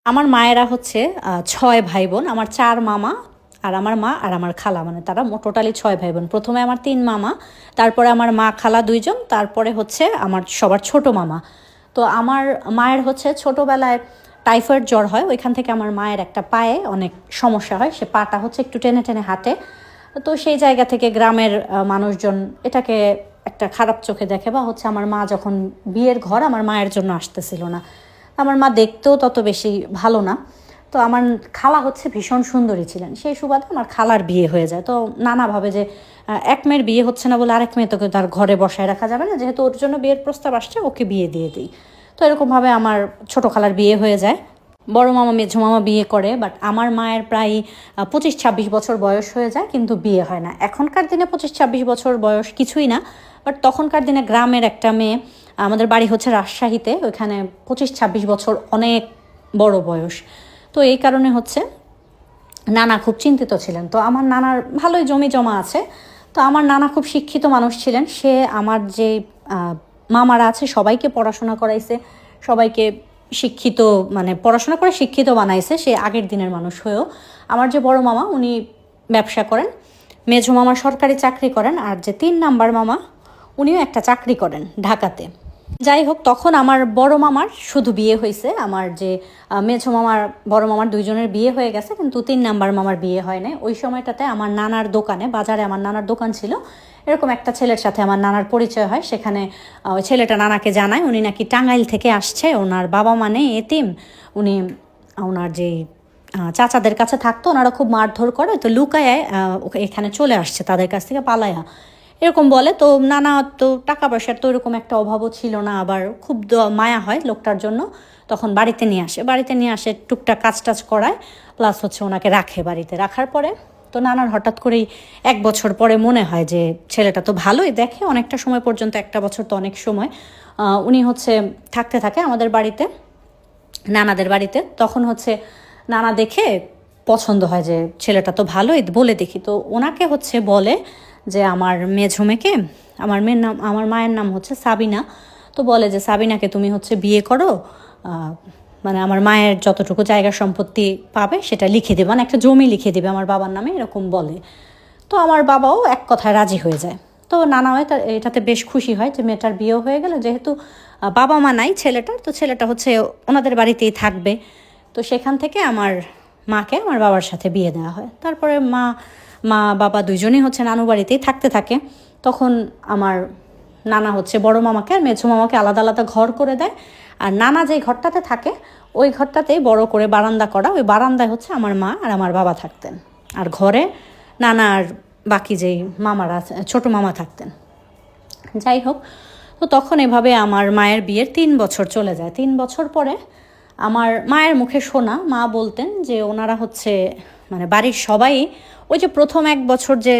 আমার মায়েরা হচ্ছে ৬ ভাই বোন। আমার ৪ মামা আর আমার মা আর আমার খালা, মানে তারা টোটালি ৬ ভাই বোন। প্রথমে আমার ৩ মামা, তারপরে আমার মা খালা ২ জন, তারপরে হচ্ছে আমার সবার ছোট মামা। তো আমার মায়ের হচ্ছে ছোটোবেলায় টাইফয়েড জ্বর হয়, ওইখান থেকে আমার মায়ের একটা পায়ে অনেক সমস্যা হয়, সে পাটা হচ্ছে একটু টেনে টেনে হাঁটে। তো সেই জায়গা থেকে গ্রামের মানুষজন এটাকে একটা খারাপ চোখে দেখে, বা হচ্ছে আমার মা যখন বিয়ের ঘর আমার মায়ের জন্য আসতেছিল না, আমার মা দেখতেও তত বেশি ভালো না। তো আমার খালা হচ্ছে ভীষণ সুন্দরী ছিলেন, সেই সুবাদে আমার খালার বিয়ে হয়ে যায়। তো নানা ভাবে যে এক মেয়ের বিয়ে হচ্ছে না বলে আরেক মেয়ে তোকে তার ঘরে বসায় রাখা যাবে না, যেহেতু ওর জন্য বিয়ের প্রস্তাব আসছে ওকে বিয়ে দিয়ে দিই। তো এরকমভাবে আমার ছোটো খালার বিয়ে হয়ে যায়। বড় মামা মেঝো মামা বিয়ে করে, বাট আমার মায়ের প্রায় ২৫-২৬ বছর বয়স হয়ে যায়, কিন্তু বিয়ে হয় না। এখনকার দিনে ২৫-২৬ বছর বয়স কিছুই না, বাট তখনকার দিনে গ্রামের একটা মেয়ে, আমাদের বাড়ি হচ্ছে রাজশাহীতে, ওইখানে ২৫-২৬ বছর অনেক বড় বয়স। তো এই কারণে হচ্ছে নানা খুব চিন্তিত ছিলেন। তো আমার নানার ভালোই জমি জমা আছে, তো আমার নানা খুব শিক্ষিত মানুষ ছিলেন। সে আমার যে মামারা আছে সবাইকে পড়াশোনা করাইছে, সবাইকে শিক্ষিত, মানে পড়াশোনা করে শিক্ষিত বানাইছে, সে আগের দিনের মানুষ হয়েও। আমার যে বড় মামা উনি ব্যবসা করেন, মেঝো মামা সরকারি চাকরি করেন, আর যে ৩ নাম্বার মামা উনিও একটা চাকরি করেন ঢাকাতে। যাই হোক, তখন আমার বড় মামার শুধু বিয়ে হয়েছে, আমার যে মেঝো মামার বড় মামার ২ জনের বিয়ে হয়ে গেছে, কিন্তু ৩ নাম্বার মামার বিয়ে হয় নাই। ওই সময়টাতে আমার নানার দোকানে, বাজারে আমার নানার দোকান ছিল, এরকম একটা ছেলের সাথে আমার নানার পরিচয় হয়। সেখানে ওই ছেলেটা নানাকে জানায় উনি নাকি টাঙ্গাইল থেকে আসছে, ওনার বাবা মানে এতিম, উনি ওনার যেই চাচাদের কাছে থাকতো, ওনারা খুব মারধর করে, তো লুকায় এখানে চলে আসছে তাদের কাছ থেকে পালায়া, এরকম বলে। তো নানা তো টাকা পয়সার তো এরকম একটা অভাবও ছিল না, আবার খুব মায়া হয় লোকটার জন্য, তখন বাড়িতে নিয়ে আসে টুকটাক কাজ টাজ করায়, প্লাস হচ্ছে ওনাকে রাখে। বাড়িতে রাখার পরে তো নানার হঠাৎ করেই ১ বছর পরে মনে হয় যে ছেলেটা তো ভালোই দেখে, অনেকটা সময় পর্যন্ত, 1টা বছর তো অনেক সময়, উনি হচ্ছে থাকতে থাকে আমাদের বাড়িতে, নানাদের বাড়িতে। তখন হচ্ছে নানা দেখে পছন্দ হয় যে ছেলেটা তো ভালোই, বলে দেখি। তো ওনাকে হচ্ছে বলে যে আমার মেঝো মেয়েকে, আমার মায়ের নাম হচ্ছে সাবিনা, তো বলে যে সাবিনাকে তুমি হচ্ছে বিয়ে করো, মানে আমার মায়ের যতটুকু জায়গা সম্পত্তি পাবে সেটা লিখে দেবে, মানে একটা জমি লিখে দেবে আমার বাবার নামে, এরকম বলে। তো আমার বাবাও এক কথায় রাজি হয়ে যায়। তো নানা হয় এটাতে বেশ খুশি হয় যে মেয়েটার বিয়েও হয়ে গেল, যেহেতু বাবা মা নাই ছেলেটার, তো ছেলেটা হচ্ছে ওনাদের বাড়িতেই থাকবে। তো সেখান থেকে আমার মাকে আমার বাবার সাথে বিয়ে দেওয়া হয়। তারপরে মা মা বাবা দুইজনেই হচ্ছে নানু বাড়িতেই থাকতে থাকে। তখন আমার নানা হচ্ছে বড় মামাকে আর মেঝো মামাকে আলাদা আলাদা ঘর করে দেয়, আর নানা যেই ঘরটাতে থাকে ওই ঘরটাতেই বড় করে বারান্দা করা, ওই বারান্দায় হচ্ছে আমার মা আর আমার বাবা থাকতেন, আর ঘরে নানা আর বাকি যেই মামারা ছোট মামা থাকতেন। যাই হোক, তো তখন এভাবে আমার মায়ের বিয়ের ৩ বছর চলে যায়। ৩ বছর পরে আমার মায়ের মুখে শোনা, মা বলতেন যে ওনারা হচ্ছে, মানে বাড়ির সবাই ওই যে প্রথম 1 বছর যে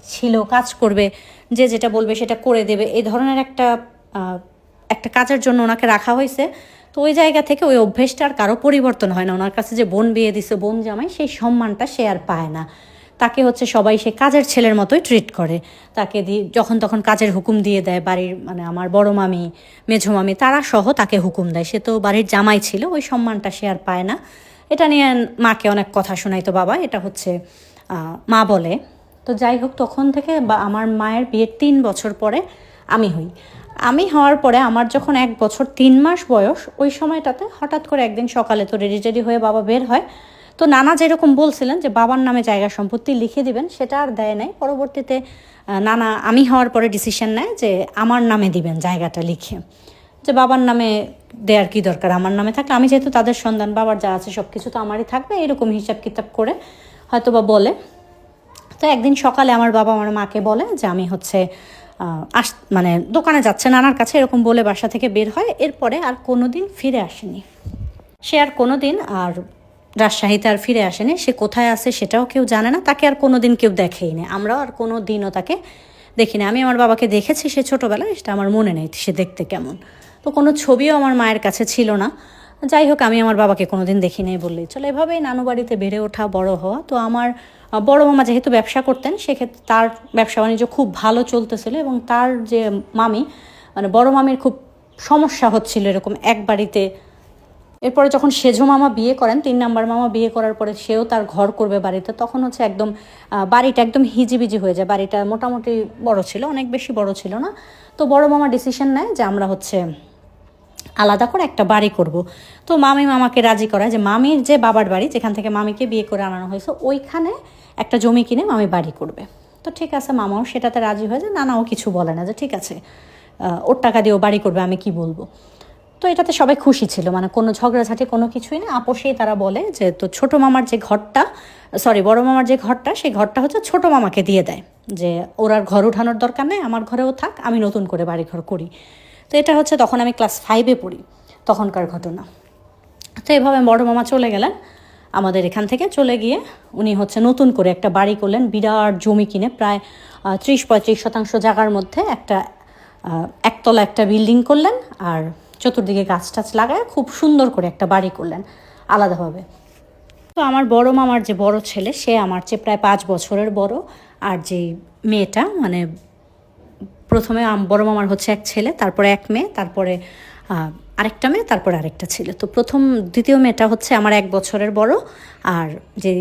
ছিল কাজ করবে, যে যেটা বলবে সেটা করে দেবে, এই ধরনের একটা কাজের জন্য ওনাকে রাখা হয়েছে। তো ওই জায়গা থেকে ওই অভ্যেসটা আর কারো পরিবর্তন হয় না। ওনার কাছে যে বোন বিয়ে দিছে, বোন জামাই, সেই সম্মানটা সে আর পায় না। তাকে হচ্ছে সবাই সে কাজের ছেলের মতোই ট্রিট করে, তাকে যখন তখন কাজের হুকুম দিয়ে দেয়। বাড়ির, মানে আমার বড় মামি, মেঝো মামি, তারা সহ তাকে হুকুম দেয়। সে তো বাড়ির জামাই ছিল, ওই সম্মানটা সে আর পায় না। এটা নিয়ে মাকে অনেক কথা শোনাইতো বাবা, এটা হচ্ছে মা বলে। তো যাই হোক, তখন থেকে বা আমার মায়ের বিয়ের ৩ বছর পরে আমি হওয়ার পরে আমার যখন 1 বছর 3 মাস বয়স, ওই সময়টাতে হঠাৎ করে একদিন সকালে তো রেডি হয়ে বাবা বের হয়। তো নানা যেরকম বলছিলেন যে বাবার নামে জায়গা সম্পত্তি লিখে দিবেন, সেটা আর দেয় নাই। পরবর্তীতে নানা আমি হওয়ার পরে ডিসিশন নেয় যে আমার নামে দিবেন জায়গাটা লিখে, যে বাবার নামে দেওয়ার কী দরকার, আমার নামে থাকলে, আমি যেহেতু তাদের সন্তান, বাবার যা আছে সব কিছু তো আমারই থাকবে, এরকম হিসাব কিতাব করে হয়তো বা বলে। তো একদিন সকালে আমার বাবা আমার মাকে বলে যে আমি হচ্ছে মানে দোকানে যাচ্ছে নানার কাছে, এরকম বলে বাসা থেকে বের হয়। এরপরে আর কোনো দিন ফিরে আসেনি, সে আর কোনো দিন আর রাজশাহীতে আর ফিরে আসেনি। সে কোথায় আছে সেটাও কেউ জানে না, তাকে আর কোনো দিন কেউ দেখেই না, আমরাও আর কোনো দিনও তাকে দেখি না। আমি আমার বাবাকে দেখেছি সে ছোটোবেলায়, সেটা আমার মনে নেই সে দেখতে কেমন। তো কোনো ছবিও আমার মায়ের কাছে ছিল না। যাই হোক, আমি আমার বাবাকে কোনো দিন দেখি নাই বললেই চলে। এভাবেই নানু বাড়িতে বেড়ে ওঠা, বড় হওয়া। তো আমার বড় মামা যেহেতু ব্যবসা করতেন, সেক্ষেত্রে তার ব্যবসা বাণিজ্য খুব ভালো চলতেছিল, এবং তার যে মামি, মানে বড় মামির খুব সমস্যা হচ্ছিল এরকম এক বাড়িতে এরপরে যখন সেজো মামা বিয়ে করেন, 3 নাম্বার মামা বিয়ে করার পরে সেও তার ঘর করবে বাড়িতে, তখন হচ্ছে একদম বাড়িটা একদম হিজিবিজি হয়ে যায়। বাড়িটা মোটামুটি বড় ছিল, অনেক বেশি বড় ছিল না। তো বড় মামা ডিসিশন নেয় যে আমরা হচ্ছে আলাদা করে একটা বাড়ি করব। তো মামি মামাকে রাজি করায় যে মামির যে বাবার বাড়ি, যেখান থেকে মামিকে বিয়ে করে আনানো হয়েছে, ওইখানে একটা জমি কিনে মামি বাড়ি করবে। তো ঠিক আছে, মামাও সেটাতে রাজি হয়ে যায়, নানাও কিছু বলে না, যে ঠিক আছে ওর টাকা দিয়েও বাড়ি করবে, আমি কি বলবো। তো এটাতে সবাই খুশি ছিল, মানে কোনো ঝগড়াঝাটি কোনো কিছুই না, আপোষেই তারা বলে যে তো ছোটো মামার যে ঘরটা, বড় মামার যে ঘরটা, সেই ঘরটা হচ্ছে ছোটো মামাকে দিয়ে দেয়, যে ওর আর ঘর উঠানোর দরকার নেই, আমার ঘরেও থাক, আমি নতুন করে বাড়ি ঘর করি। তো এটা হচ্ছে তখন আমি ক্লাস 5-এ পড়ি, তখনকার ঘটনা। তো এভাবে বড় মামা চলে গেলেন আমাদের এখান থেকে, চলে গিয়ে উনি হচ্ছে নতুন করে একটা বাড়ি করলেন, বিরাট জমি কিনে প্রায় 30-35 শতাংশ জায়গার মধ্যে একটা একতলা একটা বিল্ডিং করলেন, আর চতুর্দিকে গাছ টাছ লাগায় খুব সুন্দর করে একটা বাড়ি করলেন আলাদাভাবে। তো আমার বড় মামার যে বড় ছেলে, সে আমার চেয়ে প্রায় 5 বছরের বড়, আর যে মেয়েটা মানে প্রথমে বড় মামার হচ্ছে এক ছেলে, তারপরে এক মেয়ে, তারপরে আরেকটা মেয়ে, তারপরে আরেকটা ছেলে। তো দ্বিতীয় মেয়েটা হচ্ছে আমার 1 বছরের বড়, আর যে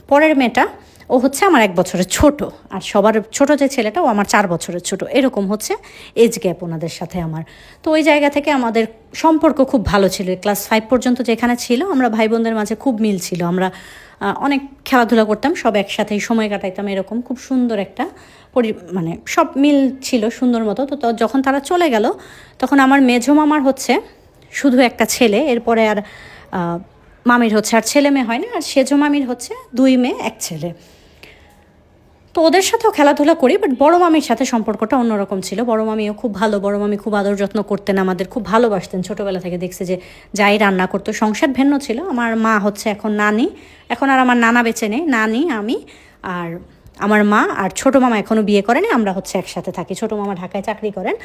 পরের মেয়েটা ও হচ্ছে আমার 1 বছরের ছোট, আর সবার ছোট যে ছেলেটা ও আমার 4 বছরের ছোট। এরকম হচ্ছে এজ গ্যাপ ওনাদের সাথে আমার। তো ওই জায়গা থেকে আমাদের সম্পর্ক খুব ভালো ছিল। ক্লাস 5 পর্যন্ত যেখানে ছিল, আমরা ভাই বোনদের মাঝে খুব মিল ছিল। আমরা অনেক খেলাধুলা করতাম, সব একসাথেই সময় কাটাইতাম, এরকম খুব সুন্দর একটা মানে সব মিল ছিল সুন্দর মতো। তো যখন তারা চলে গেল, তখন আমার মেঝো মামার হচ্ছে শুধু একটা ছেলে, এরপরে আর মামির হচ্ছে আর ছেলে মেয়ে হয় না, আর সেজো মামির হচ্ছে 2 মেয়ে 1 ছেলে। তো ওদের সাথেও খেলাধুলা করি, বাট বড় মামির সাথে সম্পর্কটা অন্যরকম ছিল। বড় মামিও খুব ভালো, বড় মামি খুব আদর যত্ন করতেন, আমাদের খুব ভালোবাসতেন। ছোটোবেলা থেকে দেখছে যে যাই রান্না করতো। সংসার ভিন্ন ছিল, আমার মা হচ্ছে এখন নানি, এখন আর আমার নানা বেঁচে নেই, নানি, আমি আর আমার মা, আর ছোটো মামা এখনও বিয়ে করেনি। আমরা হচ্ছে একসাথে থাকি, ছোটো মামা ঢাকায় চাকরি করেন,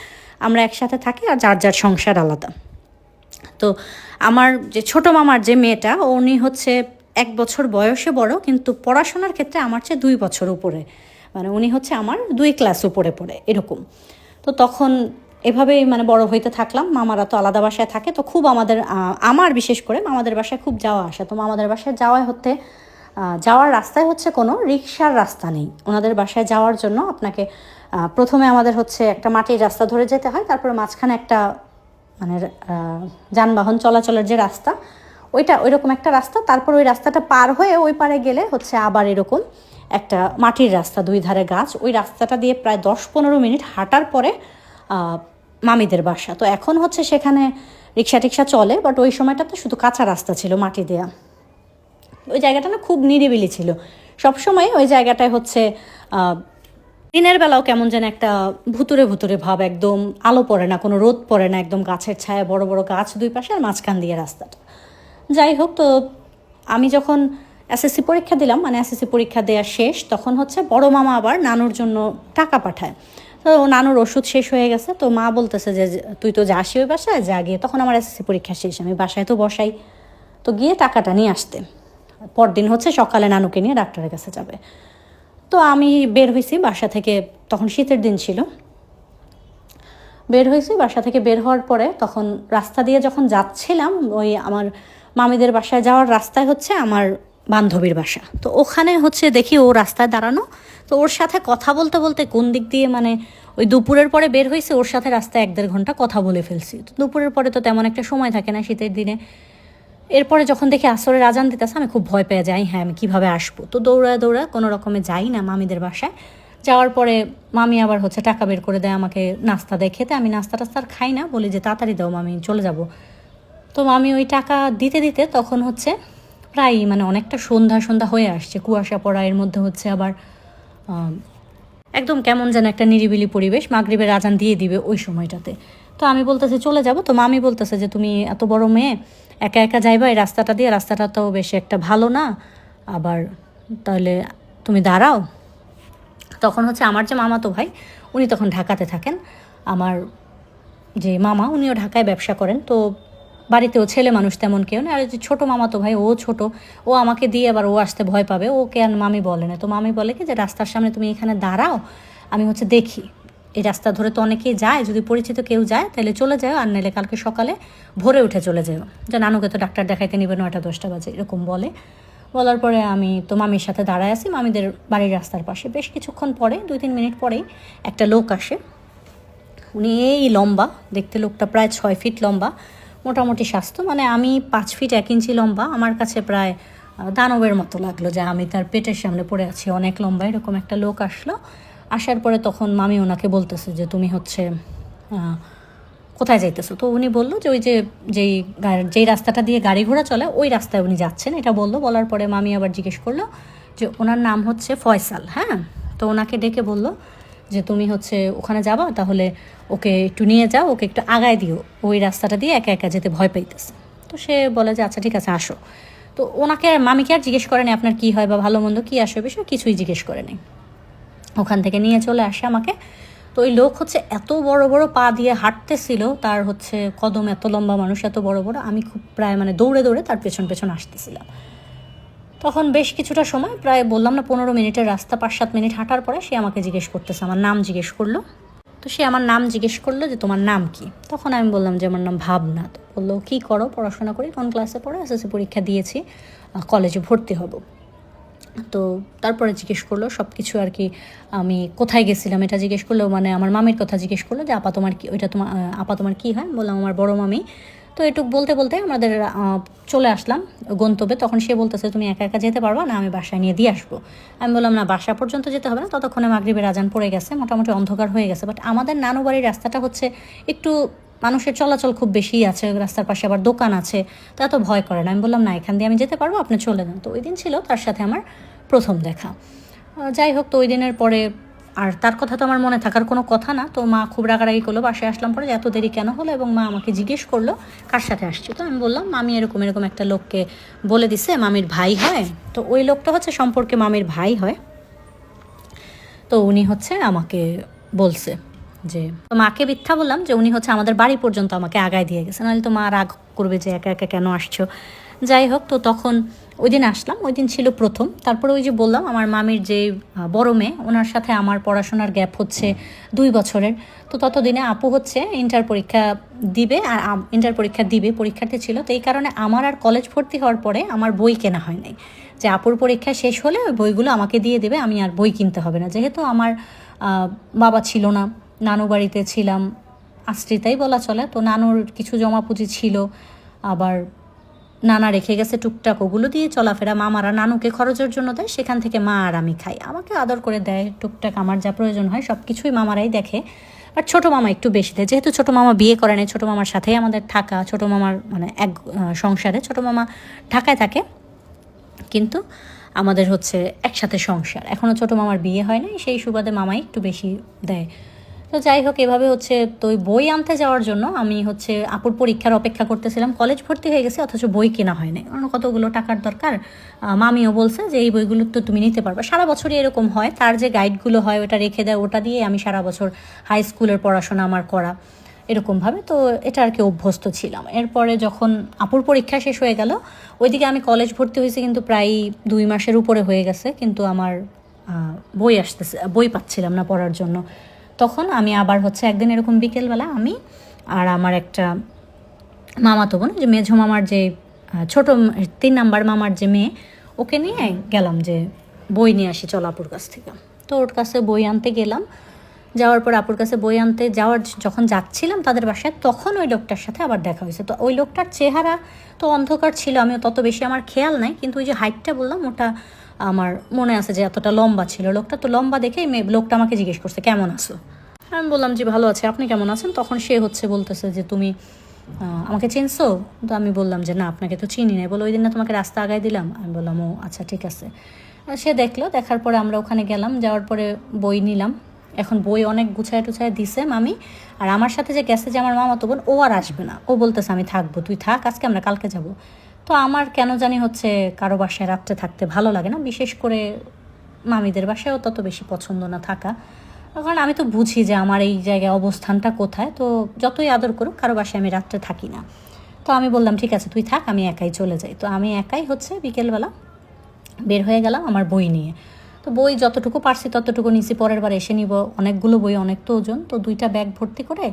আমরা একসাথে থাকি, আর যার যার সংসার আলাদা। তো আমার যে ছোটো মামার যে মেয়েটা, উনি হচ্ছে 1 বছর বয়সে বড়, কিন্তু পড়াশোনার ক্ষেত্রে আমার চেয়ে 2 বছর উপরে, মানে উনি হচ্ছে আমার 2 ক্লাস উপরে পড়ে এরকম। তো তখন এভাবেই মানে বড় হইতে থাকলাম। মামারা তো আলাদা বাসায় থাকে, তো খুব আমার বিশেষ করে মামাদের বাসায় খুব যাওয়া আসা। তো মামাদের বাসায় যাওয়ার রাস্তায় হচ্ছে কোনো রিক্সার রাস্তা নেই। ওনাদের বাসায় যাওয়ার জন্য আপনাকে প্রথমে আমাদের হচ্ছে একটা মাটির রাস্তা ধরে যেতে হয়, তারপরে মাঝখানে একটা মানে যানবাহন চলাচলের যে রাস্তা, ওইরকম একটা রাস্তা, তারপর ওই রাস্তাটা পার হয়ে ওই পারে গেলে হচ্ছে আবার এরকম একটা মাটির রাস্তা, 2 ধারে গাছ। ওই রাস্তাটা দিয়ে প্রায় 10-15 মিনিট হাঁটার পরে মামিদের বাসা। তো এখন হচ্ছে সেখানে রিক্সা টিক্সা চলে, বাট ওই সময়টাতে শুধু কাঁচা রাস্তা ছিল, মাটি দেয়া। ওই জায়গাটা না খুব নিরিবিলি ছিল সবসময়। ওই জায়গাটায় হচ্ছে দিনের বেলাও কেমন যেন একটা ভুতুরে ভুতুরে ভাব, একদম আলো পড়ে না, কোনো রোদ পড়ে না, একদম গাছের ছায়া, বড় বড় গাছ 2 পাশে, আর মাঝখান দিয়ে রাস্তাটা। যাই হোক, তো আমি যখন এসএসসি পরীক্ষা দিলাম, মানে এসএসসি পরীক্ষা দেওয়া শেষ, তখন হচ্ছে বড় মামা আবার নানুর জন্য টাকা পাঠায়। তো নানুর ওষুধ শেষ হয়ে গেছে, তো মা বলতেছে যে তুই তো যাসি ওই বাসায়, যা গিয়ে, তখন আমার এসএসসি পরীক্ষা শেষ, আমি বাসায় তো বসাই, তো গিয়ে টাকাটা নিয়ে আসতে। পরদিন হচ্ছে সকালে নানুকে নিয়ে ডাক্তারের কাছে যাবে। তো আমি বের হয়েছি বাসা থেকে, তখন শীতের দিন ছিল, বের হয়েছি বাসা থেকে। বের হওয়ার পরে তখন রাস্তা দিয়ে যখন যাচ্ছিলাম, ওই আমার মামিদের বাসায় যাওয়ার রাস্তায় হচ্ছে আমার বান্ধবীর বাসা। তো ওখানে হচ্ছে দেখি ও রাস্তায় দাঁড়ানো, তো ওর সাথে কথা বলতে বলতে কোন দিক দিয়ে মানে ওই দুপুরের পরে বের হয়েছে, ওর সাথে রাস্তায় 1-1.5 ঘন্টা কথা বলে ফেলছি। তো দুপুরের পরে তো তেমন একটা সময় থাকে না শীতের দিনে। এরপরে যখন দেখি আসরের আজান দিতেছে, আমি খুব ভয় পেয়ে যাই, হ্যাঁ আমি কীভাবে আসবো। তো দৌড়া কোনো রকমে যাই না মামিদের বাসায়। যাওয়ার পরে মামি আবার হচ্ছে টাকা বের করে দেয় আমাকে নাস্তা দেয় খেতে। আমি নাস্তা টাস্তা আর খাই না, বলি যে তাড়াতাড়ি দাও মামি, চলে যাব। তো মামি ওই টাকা দিতে দিতে তখন হচ্ছে প্রায় মানে অনেকটা সন্ধ্যা হয়ে আসছে, কুয়াশা পড়া, এর মধ্যে হচ্ছে আবার একদম কেমন যেন একটা নিরিবিলি পরিবেশ, মাগরিবের আজান দিয়ে দিবে ওই সময়টাতে। তো আমি বলতেছি চলে যাব, তো মামি বলতেছে যে তুমি এত বড় মেয়ে একা একা যাইবা এই রাস্তাটা দিয়ে, রাস্তাটা তো বেশি একটা ভালো না, আবার তাহলে তুমি দাঁড়াও। তখন হচ্ছে আমার যে মামাতো ভাই, উনি তখন ঢাকাতে থাকেন, আমার যে মামা উনিও ঢাকায় ব্যবসা করেন। তো বাড়িতেও ছেলে মানুষ তেমন কেউ নেই, আর যে ছোটো মামাতো ভাই, ও ছোট, ও আমাকে দিয়ে আবার ও আসতে ভয় পাবে, ওকে আর মামি বলে না। তো মামি বলে কি যে রাস্তার সামনে তুমি এখানে দাঁড়াও, আমি হচ্ছে দেখি এই রাস্তা ধরে তো অনেকেই যায়, যদি পরিচিত কেউ যায় তাহলে চলে যায়, আর নাহলে কালকে সকালে ভোরে উঠে চলে যাও, যে নানুকে তো ডাক্তার দেখাইতে নিবে 9টা-10টা বাজে, এরকম বলার পরে আমি তো মামির সাথে দাঁড়ায় আছি মামিদের বাড়ির রাস্তার পাশে। বেশ কিছুক্ষণ পরে 2-3 মিনিট পরেই একটা লোক আসে। উনি এই লম্বা দেখতে, লোকটা প্রায় 6 ফিট লম্বা, মোটামুটি স্বাস্থ্য, মানে আমি 5 ফিট 1 ইঞ্চি লম্বা, আমার কাছে প্রায় দানবের মতো লাগলো, যে আমি তার পেটের সামনে পড়ে আছি, অনেক লম্বা। এরকম একটা লোক আসলো, আসার পরে তখন মামি ওনাকে বলতেছে যে তুমি হচ্ছে কোথায় যাইতেছো? তো উনি বললো যে ওই যে যেই রাস্তাটা দিয়ে গাড়ি ঘোড়া চলে ওই রাস্তায় উনি যাচ্ছেন, এটা বলার পরে মামি আবার জিজ্ঞেস করলো যে ওনার নাম হচ্ছে ফয়সাল। হ্যাঁ, তো ওনাকে ডেকে বললো যে তুমি হচ্ছে ওখানে যাবা, তাহলে ওকে একটু নিয়ে যাও, ওকে একটু আগায় দিও, ওই রাস্তাটা দিয়ে একা একা যেতে ভয় পাইতেছে। তো সে বলে যে আচ্ছা ঠিক আছে আসো। তো ওনাকে মামিকে আর জিজ্ঞেস করেনি আপনার কী হয় বা ভালো মন্দ কী আসে বিষয়, কিছুই জিজ্ঞেস করেনি, ওখান থেকে নিয়ে চলে আসে আমাকে। তো ওই লোক হচ্ছে এত বড় বড় পা দিয়ে হাঁটতেছিল, তার হচ্ছে কদম এত লম্বা, মানুষ এত বড় বড়, আমি খুব প্রায় মানে দৌড়ে দৌড়ে তার পেছন পেছন আসতেছিলাম। তখন বেশ কিছুটা সময়, প্রায় বললাম না 15 মিনিটের রাস্তা, 5-7 মিনিট হাঁটার পরে সে আমাকে জিজ্ঞেস করতেছে, আমার নাম জিজ্ঞেস করলো। তো সে আমার নাম জিজ্ঞেস করলো যে তোমার নাম কি? তখন আমি বললাম যে আমার নাম ভাবনা। তো বললো কী করো? পড়াশোনা করি। কোন ক্লাসে পড়ো? এসএসসি পরীক্ষা দিয়েছি, কলেজে ভর্তি হব। তো তারপরে জিজ্ঞেস করলো সব কিছু আর কি, আমি কোথায় গেছিলাম এটা জিজ্ঞেস করলো, মানে আমার মামির কথা জিজ্ঞেস করলো যে আপা তোমার কি, ওইটা তোমার আপা তোমার কী হয়? বললাম আমার বড় মামি। তো এটুক বলতে বলতে আমাদের চলে আসলাম গন্তব্যে। তখন সে বলতেছে তুমি একা একা যেতে পারবা না, আমি বাসায় নিয়ে দিয়ে আসবো। আমি বললাম না, বাসা পর্যন্ত যেতে হবে না, ততক্ষণে মাগরিবের আজান পড়ে গেছে, মোটামুটি অন্ধকার হয়ে গেছে। বাট আমাদের নানু বাড়ির রাস্তাটা হচ্ছে একটু মানুষের চলাচল খুব বেশি আছে, রাস্তার পাশে আবার দোকান আছে, তা তো ভয় করে না। আমি বললাম না, এখান দিয়ে আমি যেতে পারবো, আপনি চলে যান। তো ওই দিন ছিল তার সাথে আমার প্রথম দেখা। যাই হোক, তো ওই দিনের পরে আর তার কথা তো আমার মনে থাকার কোনো কথা না। তো মা খুব রাগারাগি করলো, বাসায় আসলাম পরে যে এত দেরি কেন হলো, এবং মা আমাকে জিজ্ঞেস করলো কার সাথে আসছি। তো আমি বললাম মামি এরকম এরকম একটা লোককে বলে দিছে, মামির ভাই হয়। তো ওই লোকটা হচ্ছে সম্পর্কে মামির ভাই হয়। তো উনি হচ্ছে আমাকে বলছে যে, তো মাকে মিথ্যা বললাম যে উনি হচ্ছে আমাদের বাড়ি পর্যন্ত আমাকে আগায় দিয়ে গেছে, নাহলে তো মা রাগ করবে যে একা একা কেন আসছো। যাই হোক, তো তখন ওই দিন আসলাম, ওই দিন ছিল প্রথম। তারপরে ওই যে বললাম আমার মামির যে বড় মেয়ে, ওনার সাথে আমার পড়াশোনার গ্যাপ হচ্ছে 2 বছরের। তো ততদিনে আপু হচ্ছে ইন্টার পরীক্ষা দিবে, আর ইন্টার পরীক্ষা দিবে, পরীক্ষার্থী ছিল। তো এই কারণে আমার আর কলেজ ভর্তি হওয়ার পরে আমার বই কেনা হয় নাই, যে আপুর পরীক্ষা শেষ হলে ওই বইগুলো আমাকে দিয়ে দেবে, আমি আর বই কিনতে হবে না। যেহেতু আমার বাবা ছিল না, নানু বাড়িতে ছিলাম, আশ্রিতাই বলা চলে, তো নানুর কিছু জমা পুঁজি ছিল, আবার নানা রেখে গেছে টুকটাক, ওগুলো দিয়ে চলাফেরা। মামারা নানুকে খরচের জন্য দেয়, সেখান থেকে মা আর আমি খাই, আমাকে আদর করে দেয় টুকটাক, আমার যা প্রয়োজন হয় সব কিছুই মামারাই দেখে। আর ছোটো মামা একটু বেশি দেয়, যেহেতু ছোটো মামা বিয়ে করে নেই, ছোটো মামার সাথেই আমাদের থাকা, ছোটো মামার মানে এক সংসারে, ছোটো মামা ঢাকায় থাকে, কিন্তু আমাদের হচ্ছে একসাথে সংসার। এখনও ছোটো মামার বিয়ে হয় নাই, সেই সুবাদে মামাই একটু বেশি দেয়। তো যাই হোক, এভাবে হচ্ছে তো ওই বই আনতে যাওয়ার জন্য আমি হচ্ছে আপুর পরীক্ষার অপেক্ষা করতেছিলাম। কলেজ ভর্তি হয়ে গেছে, অথচ বই কেনা হয় নাই, কারণ কতগুলো টাকার দরকার। মামিও বলছে যে এই বইগুলো তো তুমি নিতে পারবে, সারা বছরই এরকম হয়, তার যে গাইডগুলো হয় ওটা রেখে দেয়, ওটা দিয়ে আমি সারা বছর হাই স্কুলের পড়াশোনা আমার করা এরকমভাবে। তো এটা আর কি অভ্যস্ত ছিলাম। এরপরে যখন আপুর পরীক্ষা শেষ হয়ে গেল, ওইদিকে আমি কলেজ ভর্তি হয়েছি, কিন্তু প্রায় 2 মাসের উপরে হয়ে গেছে, কিন্তু আমার বই পাচ্ছিলাম না পড়ার জন্য। তখন আমি আবার হচ্ছে একদিন এরকম বিকেলবেলা আমি আর আমার একটা মামাতো বোন, যে মেঝো মামার যে ছোটো 3 নাম্বার মামার যে মেয়ে, ওকে নিয়ে গেলাম যে বই নিয়ে আসি চল আপুর কাছ থেকে। তো ওর কাছে বই আনতে গেলাম, যাওয়ার পর আপুর কাছে বই আনতে যখন যাচ্ছিলাম তাদের বাসায়, তখন ওই লোকটার সাথে আবার দেখা হয়েছে। তো ওই লোকটার চেহারা তো অন্ধকার ছিল, আমিও তত বেশি আমার খেয়াল নাই, কিন্তু ওই যে হাইটটা বললাম ওটা আমার মনে আছে যে এতটা লম্বা ছিল লোকটা। তো লম্বা দেখেই লোকটা আমাকে জিজ্ঞেস করছে কেমন আছো। আমি বললাম যে ভালো আছে, আপনি কেমন আছেন? তখন সে হচ্ছে বলতেছে যে তুমি আমাকে চিনছো? তো আমি বললাম যে না, আপনাকে তো চিনি না। বলো ওই দিন না তোমাকে রাস্তা আগায় দিলাম? আমি বললাম ও আচ্ছা ঠিক আছে। সে দেখলো, দেখার পরে আমরা ওখানে গেলাম, যাওয়ার পরে বই নিলাম। এখন বই অনেক গুছায় টুছায় দিছে মামি, আর আমার সাথে যে গেছে যে আমার মামাতো বোন, ও আর আসবে না, ও বলতেছে আমি থাকবো, তুই থাক আজকে, আমরা কালকে যাব। তো আমার কেন জানি হচ্ছে কারো বাসায় রাত্রে থাকতে ভালো লাগে না, বিশেষ করে মামিদের বাসায়ও তত বেশি পছন্দ না থাকা, কারণ আমি তো বুঝি যে আমার এই জায়গায় অবস্থানটা কোথায়। তো যতই আদর করুক, কারো বাসায় আমি রাত্রে থাকি না। তো আমি বললাম ঠিক আছে তুই থাক, আমি একাই চলে যাই। তো আমি একাই হচ্ছে বিকেলবেলা বের হয়ে গেলাম আমার বই নিয়ে। তো বই যতটুকু পারছি ততটুকু নিছি, পরের বার এসে নিব, অনেকগুলো বই, অনেক তো ওজন, তো 2টা ব্যাগ ভর্তি করে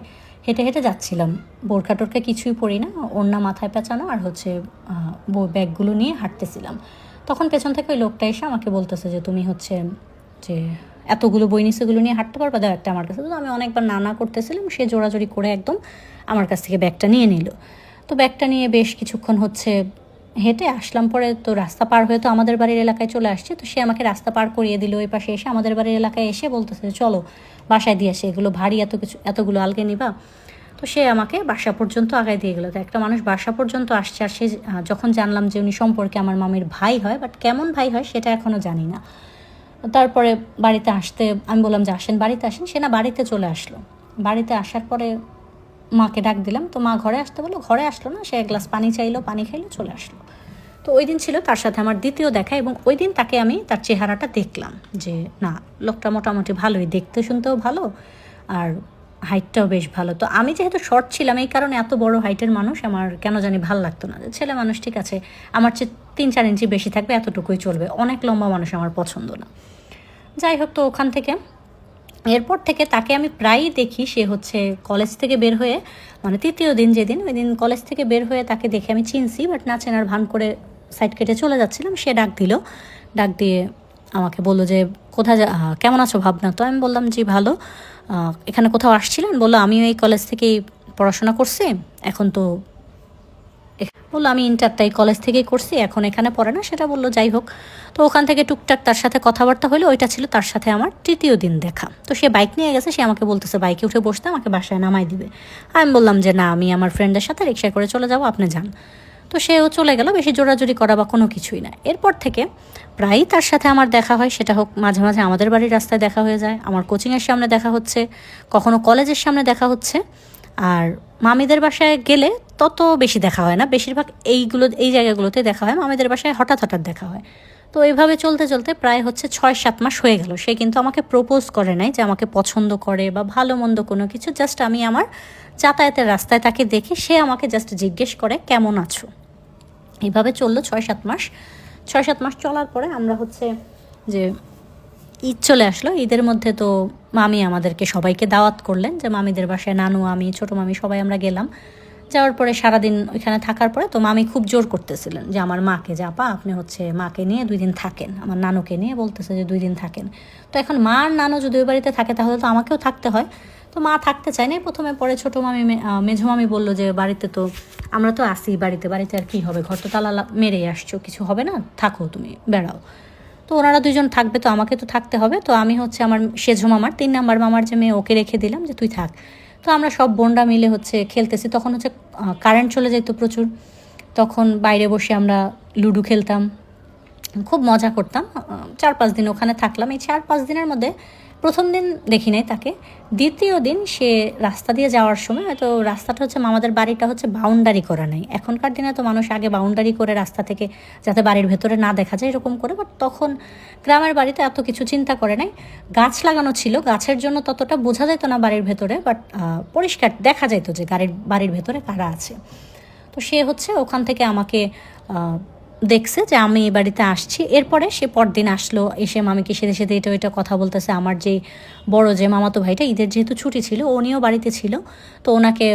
হেঁটে হেঁটে যাচ্ছিলাম। বোরখা টোরখা কিছুই পরি না, ওড়না মাথায় পেঁচানো, আর হচ্ছে ব্যাগগুলো নিয়ে হাঁটতেছিলাম। তখন পেছন থেকে ওই লোকটা এসে আমাকে বলতেছে যে তুমি হচ্ছে যে এতগুলো বই নিয়ে সেগুলো নিয়ে হাঁটতে পারবা, দাও একটা আমার কাছে। তো আমি অনেকবার না করতেছিলাম, সে জোড়াজোড়ি করে একদম আমার কাছ থেকে ব্যাগটা নিয়ে নিল। তো ব্যাগটা নিয়ে বেশ কিছুক্ষণ হচ্ছে হেঁটে আসলাম। পরে তো রাস্তা পার হয়ে তো আমাদের বাড়ির এলাকায় চলে আসছে, তো সে আমাকে রাস্তা পার করিয়ে দিল। ওই পাশে এসে আমাদের বাড়ির এলাকায় এসে বলতেছে চলো বাসায় দিয়ে আসে, এগুলো ভারী, এতগুলো আলগে নিবা। তো সে আমাকে বাসা পর্যন্ত আগায় দিয়ে গেলো। তো একটা মানুষ বাসা পর্যন্ত আসছে, আর সে যখন জানলাম যে উনি সম্পর্কে আমার মামির ভাই হয়, বাট কেমন ভাই হয় সেটা এখনও জানি না। তারপরে বাড়িতে আসতে আমি বললাম যে আসেন, বাড়িতে আসেন। সে না বাড়িতে চলে আসলো। বাড়িতে আসার পরে মাকে ডাক দিলাম, তো মা ঘরে আসতে বললো, ঘরে আসলো না, সে এক গ্লাস পানি চাইলো, পানি খাইলো, চলে আসলো। তো ওই দিন ছিল তার সাথে আমার দ্বিতীয় দেখা, এবং ওই দিন তাকে আমি তার চেহারাটা দেখলাম যে না, লোকটা মোটামুটি ভালোই, দেখতে শুনতেও ভালো, আর হাইটটাও বেশ ভালো। তো আমি যেহেতু শর্ট ছিলাম, এই কারণে এত বড় হাইটের মানুষ আমার কেন জানি ভালো লাগতো না। ছেলে মানুষ ঠিক আছে, আমার চেয়ে 3-4 ইঞ্চি বেশি থাকবে, এতটুকুই চলবে, অনেক লম্বা মানুষ আমার পছন্দ না। যাই হোক, তো ওখান থেকে এরপর থেকে তাকে আমি প্রায়ই দেখি। সে হচ্ছে কলেজ থেকে বের হয়ে, মানে তৃতীয় দিন যেদিন, ওই দিন কলেজ থেকে বের হয়ে তাকে দেখে আমি চিনছি, বাট না চেনার ভান করে সাইড কেটে চলে যাচ্ছিলাম। সে ডাক দিল, ডাক দিয়ে আমাকে বললো যে কোথায় কেমন আছো ভাবনা। তো আমি বললাম জি ভালো, এখানে কোথাও আসছিলেন? বললো আমিও এই কলেজ থেকেই পড়াশোনা করছি, এখন তো বললো আমি ইন্টারটাই কলেজ থেকেই করছি, এখন এখানে পড়ে না, সেটা বললো। যাই হোক, তো ওখান থেকে টুকটাক তার সাথে কথাবার্তা হলো। ওইটা ছিল তার সাথে আমার তৃতীয় দিন দেখা। তো সে বাইক নিয়ে গেছে, সে আমাকে বলতেছে বাইকে উঠে বসতে, আমাকে বাসায় নামাই দিবে। আমি বললাম যে না, আমি আমার ফ্রেন্ডের সাথে রিক্সায় করে চলে যাবো, আপনি যান। তো সেও চলে গেল, বেশি জোরাজোরি করা বা কোনো কিছুই না। এরপর থেকে প্রায়ই তার সাথে আমার দেখা হয়, সেটা হোক মাঝে মাঝে আমাদের বাড়ির রাস্তায় দেখা হয়ে যায়, আমার কোচিংয়ের সামনে দেখা হচ্ছে, কখনো কলেজের সামনে দেখা হচ্ছে। আর মামিদের বাসায় গেলে তত বেশি দেখা হয় না, বেশিরভাগ এই জায়গাগুলোতে দেখা হয়, মামিদের বাসায় হঠাৎ হঠাৎ দেখা হয়। তো এইভাবে চলতে চলতে প্রায় হচ্ছে 6-7 মাস হয়ে গেল। সে কিন্তু আমাকে প্রপোজ করে নাই যে আমাকে পছন্দ করে বা ভালো মন্দ কোনো কিছু, জাস্ট আমি আমার যাতায়াতের রাস্তায় তাকে দেখে সে আমাকে জাস্ট জিজ্ঞেস করে কেমন আছো। এইভাবে চললো 6-7 মাস। 6-7 মাস চলার পরে আমরা হচ্ছে যে ঈদ চলে আসলো। ঈদের মধ্যে তো মামি আমাদেরকে সবাইকে দাওয়াত করলেন, যে মামিদের বাসায় নানু, আমি, ছোটো মামি সবাই আমরা গেলাম। যাওয়ার পরে সারাদিন ওইখানে থাকার পরে তো মামি খুব জোর করতেছিলেন যে আমার মাকে, যে আপা আপনি হচ্ছে মাকে নিয়ে 2 দিন থাকেন, আমার নানুকে নিয়ে বলতেছে যে 2 দিন থাকেন। তো এখন মা আর নানু যদি ওই বাড়িতে থাকে তাহলে তো আমাকেও থাকতে হয়। তো মা থাকতে চায় না প্রথমে, পরে ছোটো মামি মেঝো মামি বললো যে বাড়িতে তো আমরা তো আসি, বাড়িতে আর কী হবে, ঘর তো তালা মেরেই আসছো, কিছু হবে না, থাকো তুমি, বেড়াও। তো ওনারা 2জন থাকবে, তো আমাকে তো থাকতে হবে। তো আমি হচ্ছে আমার সেঝো মামার 3 নাম্বার মামার যে মেয়ে, ওকে রেখে দিলাম যে তুই থাক। তো আমরা সব বোনরা মিলে হচ্ছে খেলতেছি। তখন হচ্ছে কারেন্ট চলে যেত প্রচুর, তখন বাইরে বসে আমরা লুডো খেলতাম, খুব মজা করতাম। 4-5 দিন ওখানে থাকলাম। এই 4-5 দিনের মধ্যে প্রথম দিন দেখি নাই তাকে, দ্বিতীয় দিন সে রাস্তা দিয়ে যাওয়ার সময়, হয়তো রাস্তাটা হচ্ছে আমাদের বাড়িটা হচ্ছে বাউন্ডারি করা নাই, এখনকার দিনে তো মানুষ আগে বাউন্ডারি করে রাস্তা থেকে যাতে বাড়ির ভেতরে না দেখা যায় এরকম করে, বাট তখন গ্রামের বাড়িতে এত কিছু চিন্তা করে নাই। গাছ লাগানো ছিল, গাছের জন্য ততটা বোঝা যেত না বাড়ির ভেতরে, বাট পরিষ্কার দেখা যেত যে বাড়ির ভেতরে কারা আছে। তো সে হচ্ছে ওখান থেকে আমাকে দেখছে যে আমি এই বাড়িতে আসছি। এরপরে সে পরদিন আসলো, এসে মামিকে সেদে সেদে এটা ওইটা কথা বলতেছে। আমার যেই বড় যে মামাতো ভাইটা, ঈদের যেহেতু ছুটি ছিল, উনিও বাড়িতে ছিল, তো ওনাকে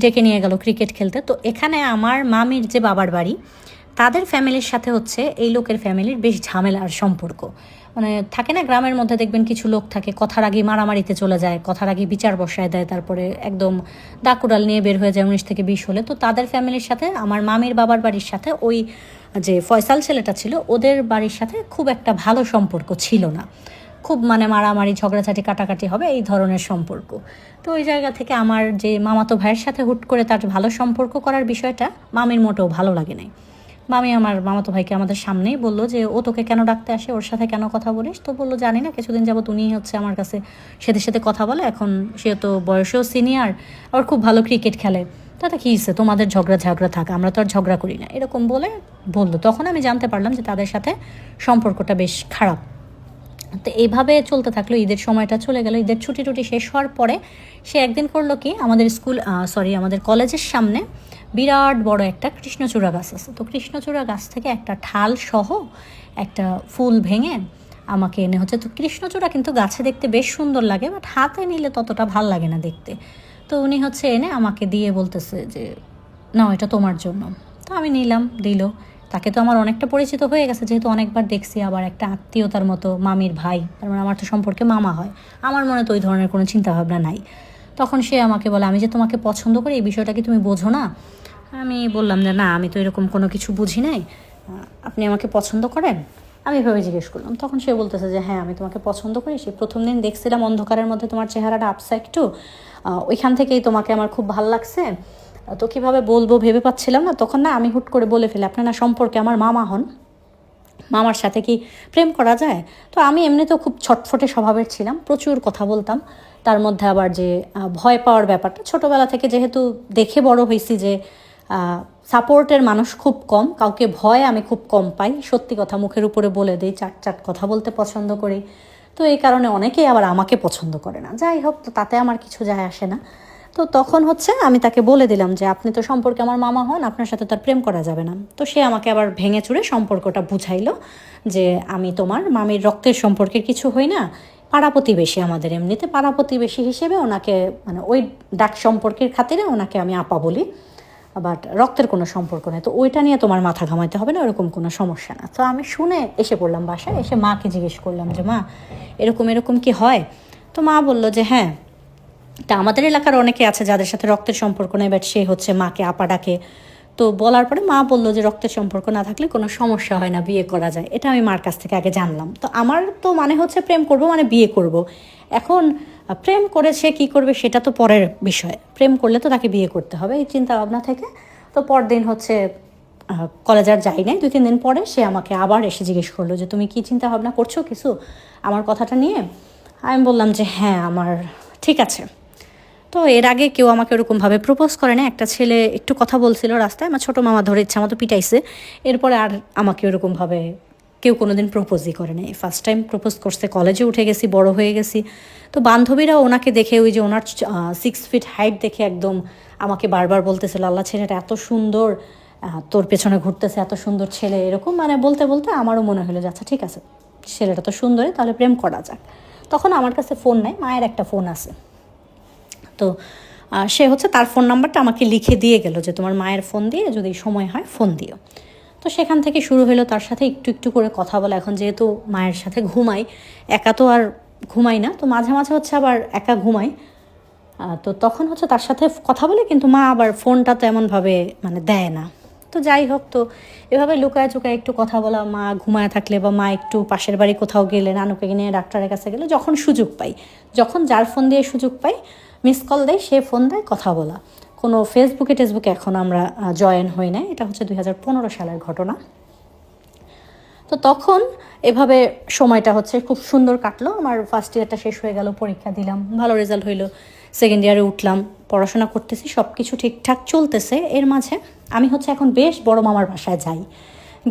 ডেকে নিয়ে গেল ক্রিকেট খেলতে। তো এখানে আমার মামির যে বাবার বাড়ি, তাদের ফ্যামিলির সাথে হচ্ছে এই লোকের ফ্যামিলির বেশ ঝামেলার সম্পর্ক। মানে থাকে না গ্রামের মধ্যে, দেখবেন কিছু লোক থাকে কথার আগে মারামারিতে চলে যায়, কথার আগে বিচার বসায় দেয়, তারপরে একদম ডাকুডাল নিয়ে বের হয়ে যায় 19 থেকে 20 হলে। তো তাদের ফ্যামিলির সাথে আমার মামির বাবার বাড়ির সাথে ওই যে ফয়সাল ছেলেটা ছিল, ওদের বাড়ির সাথে খুব একটা ভালো সম্পর্ক ছিল না, খুব মানে মারামারি ঝগড়াঝাটি কাটাকাটি হবে এই ধরনের সম্পর্ক। তো ওই জায়গা থেকে আমার যে মামাতো ভাইয়ের সাথে হুট করে তার ভালো সম্পর্ক করার বিষয়টা মামির মোটেও ভালো লাগে নাই। মামি আমার মামাতো ভাইকে আমাদের সামনেই বললো যে ও তোকে কেন ডাকতে আসে, ওর সাথে কেন কথা বলিস? তো বললো জানি না, কিছুদিন যাবত উনি হচ্ছে আমার কাছে সাথে সাথে কথা বলে, এখন সে তো বয়সেও সিনিয়র, আর খুব ভালো ক্রিকেট খেলে, তাতে কী হচ্ছে, তোমাদের ঝগড়া থাক, আমরা তো আর ঝগড়া করি না, এরকম বললো। তখন আমি জানতে পারলাম যে তাদের সাথে সম্পর্কটা বেশ খারাপ। তো এইভাবে চলতে থাকলো। ঈদের সময়টা চলে গেল। ঈদের ছুটি শেষ হওয়ার পরে সে একদিন করলো কি, আমাদের কলেজের সামনে বিরাট বড় একটা কৃষ্ণচূড়া গাছ আছে। তো কৃষ্ণচূড়া গাছ থেকে একটা ঠাল সহ একটা ফুল ভেঙে আমাকে এনে হচ্ছে, তো কৃষ্ণচূড়া কিন্তু গাছে দেখতে বেশ সুন্দর লাগে, বাট হাতে নিলে ততটা ভাল লাগে না দেখতে। তো উনি হচ্ছে এনে আমাকে দিয়ে বলতেছে যে না, এটা তোমার জন্য। তো আমি নিলাম, দিল। তাকে তো আমার অনেকটা পরিচিত হয়ে গেছে, যেহেতু অনেকবার দেখছি, আবার একটা আত্মীয়তার মতো, মামির ভাই, তার মানে আমার তো সম্পর্কে মামা হয়। আমার মনে তো ওই ধরনের কোনো চিন্তাভাবনা নাই। তখন সে আমাকে বলে, আমি যে তোমাকে পছন্দ করি এই বিষয়টা কি তুমি বোঝো না? আমি বললাম যে না, আমি তো এরকম কোনো কিছু বুঝি নাই, আপনি আমাকে পছন্দ করেন? আমি এভাবে জিজ্ঞেস করলাম। তখন সে বলতেছে যে হ্যাঁ, আমি তোমাকে পছন্দ করি, সে প্রথম দিন দেখছিলাম অন্ধকারের মধ্যে তোমার চেহারাটা আপসা একটু, ওইখান থেকেই তোমাকে আমার খুব ভালো লাগছে। তো কীভাবে বলবো ভেবে পাচ্ছিলাম না, তখন না আমি হুট করে বলে ফেলি, আপনার না সম্পর্কে আমার মামা হন, মামার সাথে কি প্রেম করা যায়? তো আমি এমনিতেও খুব ছটফটে স্বভাবের ছিলাম, প্রচুর কথা বলতাম। তার মধ্যে আবার যে ভয় পাওয়ার ব্যাপারটা, ছোটোবেলা থেকে যেহেতু দেখে বড় হয়েছি যে সাপোর্টের মানুষ খুব কম, কাউকে ভয় আমি খুব কম পাই, সত্যি কথা মুখের উপরে বলে দিই, চাট চাট কথা বলতে পছন্দ করি। তো এই কারণে অনেকেই আবার আমাকে পছন্দ করে না, যাই হোক, তো তাতে আমার কিছু যায় আসে না। তো তখন হচ্ছে আমি তাকে বলে দিলাম যে আপনি তো সম্পর্কে আমার মামা হন, আপনার সাথে তার প্রেম করা যাবে না। তো সে আমাকে আবার ভেঙে চুরে সম্পর্কটা বুঝাইলো যে আমি তোমার মামির রক্তের সম্পর্কের কিছু হই না, পাড়া প্রতিবেশী আমাদের, এমনিতে পাড়া প্রতিবেশী হিসেবে ওনাকে, মানে ওই ডাক সম্পর্কের খাতিরে ওনাকে আমি আপা বলি, বাট রক্তের কোনো সম্পর্ক নেই, তো ওইটা নিয়ে তোমার মাথা ঘামাইতে হবে না, ওরকম কোনো সমস্যা না। তো আমি শুনে এসে পড়লাম বাসায়, এসে মাকে জিজ্ঞেস করলাম যে মা, এরকম এরকম কি হয়? তো মা বলল যে হ্যাঁ, তা আমাদের এলাকার অনেকে আছে যাদের সাথে রক্তের সম্পর্ক নেই, বাট সে হচ্ছে মাকে আপা ডাকে। তো বলার পরে মা বললো যে রক্তের সম্পর্ক না থাকলে কোনো সমস্যা হয় না, বিয়ে করা যায়। এটা আমি মার কাছ থেকে আগে জানলাম। তো আমার তো মানে হচ্ছে প্রেম করব মানে বিয়ে করব। এখন প্রেম করে সে কী করবে সেটা তো পরের বিষয়, প্রেম করলে তো তাকে বিয়ে করতে হবে, এই চিন্তা ভাবনা থেকে। তো পরদিন হচ্ছে কলেজ আর যাই নাই, 2-3 দিন পরে সে আমাকে আবার এসে জিজ্ঞেস করলো যে তুমি কি চিন্তা ভাবনা করছো কিছু আমার কথাটা নিয়ে? আমি বললাম যে হ্যাঁ, আমার ঠিক আছে। তো এর আগে কেউ আমাকে ওরকমভাবে প্রপোজ করে না, একটা ছেলে একটু কথা বলছিল রাস্তায়, আমার ছোটো মামা ধরে ইচ্ছা মতো পিটাইছে, এরপরে আর আমাকে ওরকমভাবে কেউ কোনো দিন প্রপোজই করে না। ফার্স্ট টাইম প্রপোজ করছে, কলেজে উঠে গেছি, বড় হয়ে গেছি। তো বান্ধবীরা ওনাকে দেখে, ওই যে ওনার 6 ফিট হাইট দেখে একদম আমাকে বারবার বলতেছিল, আল্লাহ, ছেলেটা এত সুন্দর, তোর পেছনে ঘুরতেছে, এত সুন্দর ছেলে, এরকম মানে বলতে বলতে আমারও মনে হলো যে আচ্ছা ঠিক আছে, ছেলেটা তো সুন্দরই, তাহলে প্রেম করা যাক। তখন আমার কাছে ফোন নাই, মায়ের একটা ফোন আছে। তো সে হচ্ছে তার ফোন নাম্বারটা আমাকে লিখে দিয়ে গেল যে তোমার মায়ের ফোন দিয়ে যদি সময় হয় ফোন দিও। তো সেখান থেকে শুরু হলো তার সাথে একটু একটু করে কথা বলা। এখন যেহেতু মায়ের সাথে ঘুমাই, একা তো আর ঘুমাই না, তো মাঝে মাঝে হচ্ছে আবার একা ঘুমাই। তো তখন হচ্ছে তার সাথে কথা বলে, কিন্তু মা আবার ফোনটা তো এমনভাবে মানে দেয় না। তো যাই হোক, তো এভাবে লুকায় চুকায় একটু কথা বলা, মা ঘুমায় থাকলে বা মা একটু পাশের বাড়ি কোথাও গেলে, নানুকে নিয়ে ডাক্তারের কাছে গেলে, যখন সুযোগ পাই, যখন যার ফোন দিয়ে সুযোগ পাই, মিস কল দেয়, সে ফোন দেয়, কথা বলা। কোনো ফেসবুকে এখন আমরা জয়েন হই না, এটা হচ্ছে 2015 সালের ঘটনা। তো তখন এভাবে সময়টা হচ্ছে খুব সুন্দর কাটলো। আমার ফার্স্ট ইয়ারটা শেষ হয়ে গেল, পরীক্ষা দিলাম, ভালো রেজাল্ট হইলো, সেকেন্ড ইয়ারে উঠলাম, পড়াশোনা করতেছি, সব কিছু ঠিকঠাক চলতেছে। এর মাঝে আমি হচ্ছে এখন বেশ বড় মামার বাসায় যাই,